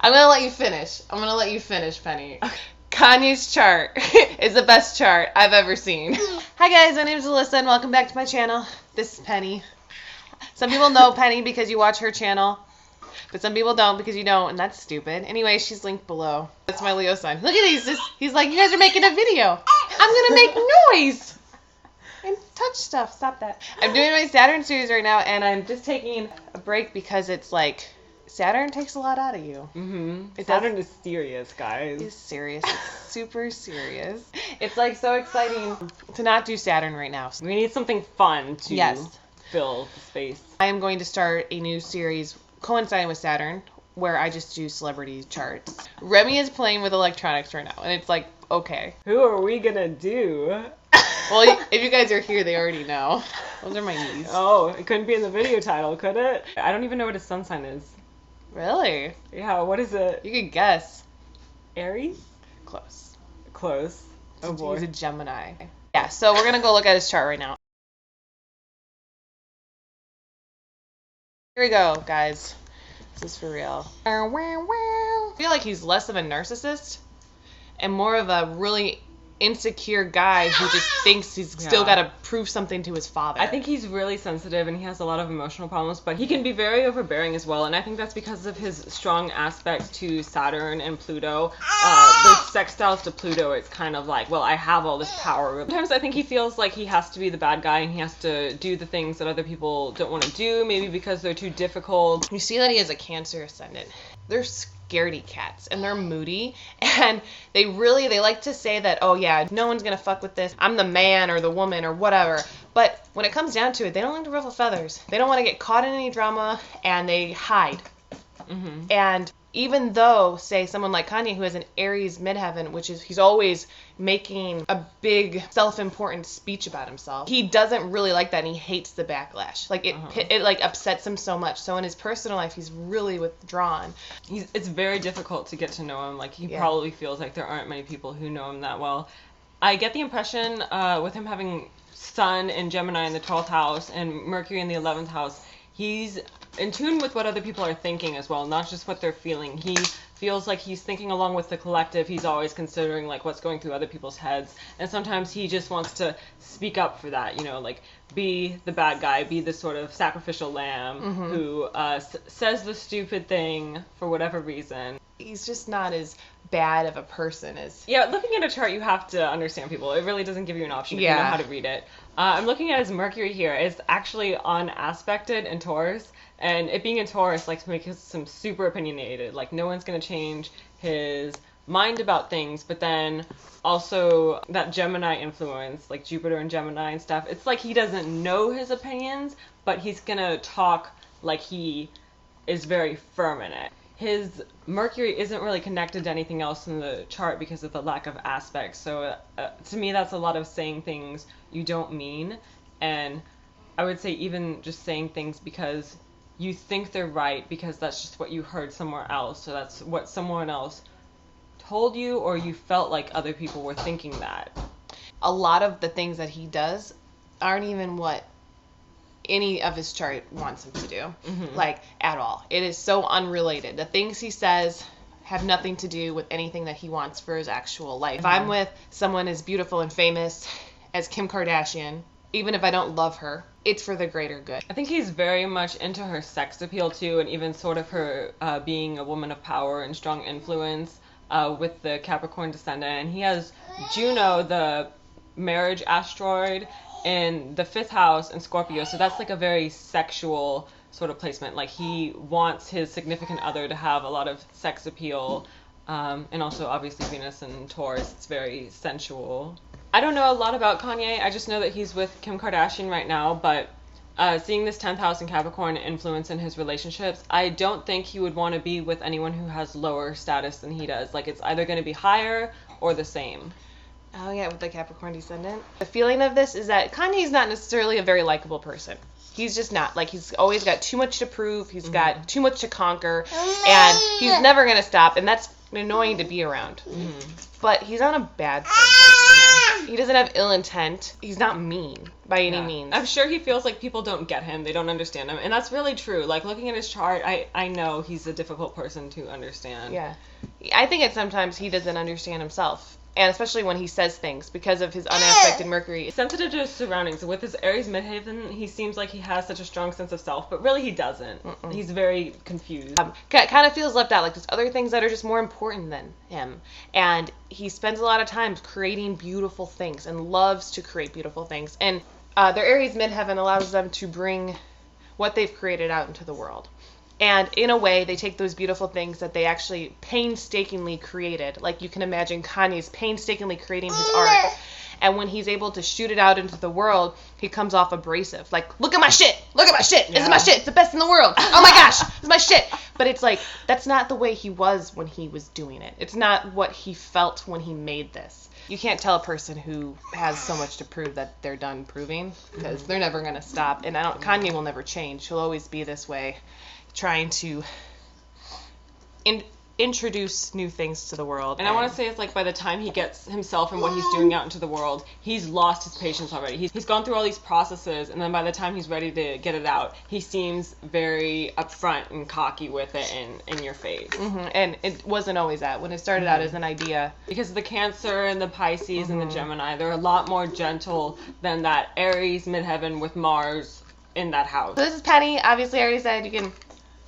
I'm going to let you finish. I'm going to let you finish, Penny. Okay. Kanye's chart is the best chart I've ever seen. Hi guys, my name is Alyssa and welcome back to my channel. This is Penny. Some people know Penny because you watch her channel, but some people don't because you don't, and that's stupid. Anyway, she's linked below. That's my Leo sign. Look at he's like, you guys are making a video. I'm going to make noise and touch stuff. Stop that. I'm doing my Saturn series right now, and I'm just taking a break because it's like, Saturn takes a lot out of you. Mm-hmm. Saturn is serious, guys. It's serious. It's super serious. It's like so exciting to not do Saturn right now. We need something fun to fill the space. I am going to start a new series coinciding with Saturn where I just do celebrity charts. Remy is playing with electronics right now, and it's like, okay. Who are we gonna do? Well, if you guys are here, they already know. Those are my knees. Oh, it couldn't be in the video title, could it? I don't even know what his sun sign is. Really? Yeah, what is it? You could guess. Aries? Close. Close. Oh boy. He's a Gemini. Yeah, so we're gonna go look at his chart right now. Here we go, guys. This is for real. I feel like he's less of a narcissist and more of a really insecure guy who just thinks he's still got to prove something to his father. I think he's really sensitive and he has a lot of emotional problems, but he can be very overbearing as well, and I think that's because of his strong aspects to Saturn and Pluto. The sextiles to Pluto, it's kind of like, well, I have all this power. Sometimes I think he feels like he has to be the bad guy and he has to do the things that other people don't want to do, maybe because they're too difficult. You see that he has a Cancer ascendant. They're scaredy cats and they're moody, and they like to say that, oh yeah, no one's gonna fuck with this, I'm the man or the woman or whatever, but when it comes down to it, they don't like to ruffle feathers. They don't want to get caught in any drama, and they hide. Mm-hmm. And even though, say, someone like Kanye, who has an Aries midheaven, which is, he's always making a big self-important speech about himself, he doesn't really like that, and he hates the backlash. Like, it like upsets him so much. So in his personal life, he's really withdrawn. It's very difficult to get to know him. Like, he probably feels like there aren't many people who know him that well. I get the impression with him having Sun and Gemini in the 12th house and Mercury in the 11th house, he's in tune with what other people are thinking as well, not just what they're feeling. He feels like he's thinking along with the collective. He's always considering like what's going through other people's heads, and sometimes he just wants to speak up for that, you know, like be the bad guy, be the sort of sacrificial lamb who says the stupid thing for whatever reason. He's just not as bad of a person as... Yeah, looking at a chart, you have to understand people. It really doesn't give you an option if you know how to read it. I'm looking at his Mercury here. It's actually unaspected in Taurus, and it being in Taurus like makes him super opinionated. Like, no one's going to change his mind about things, but then also that Gemini influence, like Jupiter and Gemini and stuff, it's like he doesn't know his opinions, but he's going to talk like he is very firm in it. His Mercury isn't really connected to anything else in the chart because of the lack of aspects. So to me, that's a lot of saying things you don't mean. And I would say even just saying things because you think they're right because that's just what you heard somewhere else. So that's what someone else told you, or you felt like other people were thinking that. A lot of the things that he does aren't even what any of his chart wants him to do, like, at all. It is so unrelated. The things he says have nothing to do with anything that he wants for his actual life. If I'm with someone as beautiful and famous as Kim Kardashian, even if I don't love her, it's for the greater good. I think he's very much into her sex appeal too, and even sort of her being a woman of power and strong influence with the Capricorn descendant. And he has Juno, the marriage asteroid, in the 5th house in Scorpio, so that's like a very sexual sort of placement. Like, he wants his significant other to have a lot of sex appeal, and also obviously Venus and Taurus, it's very sensual. I don't know a lot about Kanye. I just know that he's with Kim Kardashian right now, but seeing this 10th house in Capricorn influence in his relationships, I don't think he would want to be with anyone who has lower status than he does. Like, it's either going to be higher or the same. Oh yeah, with the Capricorn descendant. The feeling of this is that Kanye's not necessarily a very likable person. He's just not. Like, he's always got too much to prove. He's got too much to conquer, and he's never going to stop, and that's annoying to be around. but he's not a bad person. He doesn't have ill intent. He's not mean by any means. I'm sure he feels like people don't get him. They don't understand him. And that's really true. Like, looking at his chart, I know he's a difficult person to understand. Yeah. I think that sometimes he doesn't understand himself. And especially when he says things because of his unaspected Mercury. Sensitive to his surroundings. With his Aries midheaven, he seems like he has such a strong sense of self, but really he doesn't. He's very confused. Kind of feels left out. Like, there's other things that are just more important than him. And he spends a lot of time creating beautiful things and loves to create beautiful things. And their Aries midheaven allows them to bring what they've created out into the world. And in a way, they take those beautiful things that they actually painstakingly created. Like, you can imagine Kanye's painstakingly creating his art. And when he's able to shoot it out into the world, he comes off abrasive. Like, look at my shit! Look at my shit! This is my shit! It's the best in the world! Oh my gosh! This is my shit! But it's like, that's not the way he was when he was doing it. It's not what he felt when he made this. You can't tell a person who has so much to prove that they're done proving, because they're never going to stop. And Kanye will never change. He'll always be this way, trying to introduce new things to the world. And I want to say it's like by the time he gets himself and what he's doing out into the world, he's lost his patience already. He's gone through all these processes, and then by the time he's ready to get it out, he seems very upfront and cocky with it and in your face. And it wasn't always that. When it started out as an idea. Because of the Cancer and the Pisces and the Gemini, they're a lot more gentle than that Aries midheaven with Mars in that house. So this is Penny. Obviously, I already said you can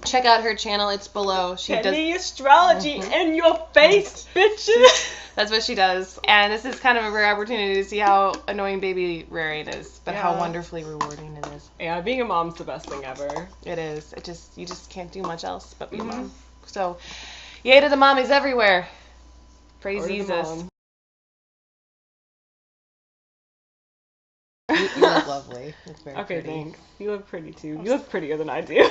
check out her channel. It's below. She Penny Astrology in your face, bitches. That's what she does. And this is kind of a rare opportunity to see how annoying baby Rarian is, but how wonderfully rewarding it is. Yeah, being a mom's the best thing ever. It is. You just can't do much else but be a mom. So, yay to the mommies everywhere. Praise Jesus. You look lovely. It's very Okay, pretty. thanks. You look pretty too. You look prettier than I do.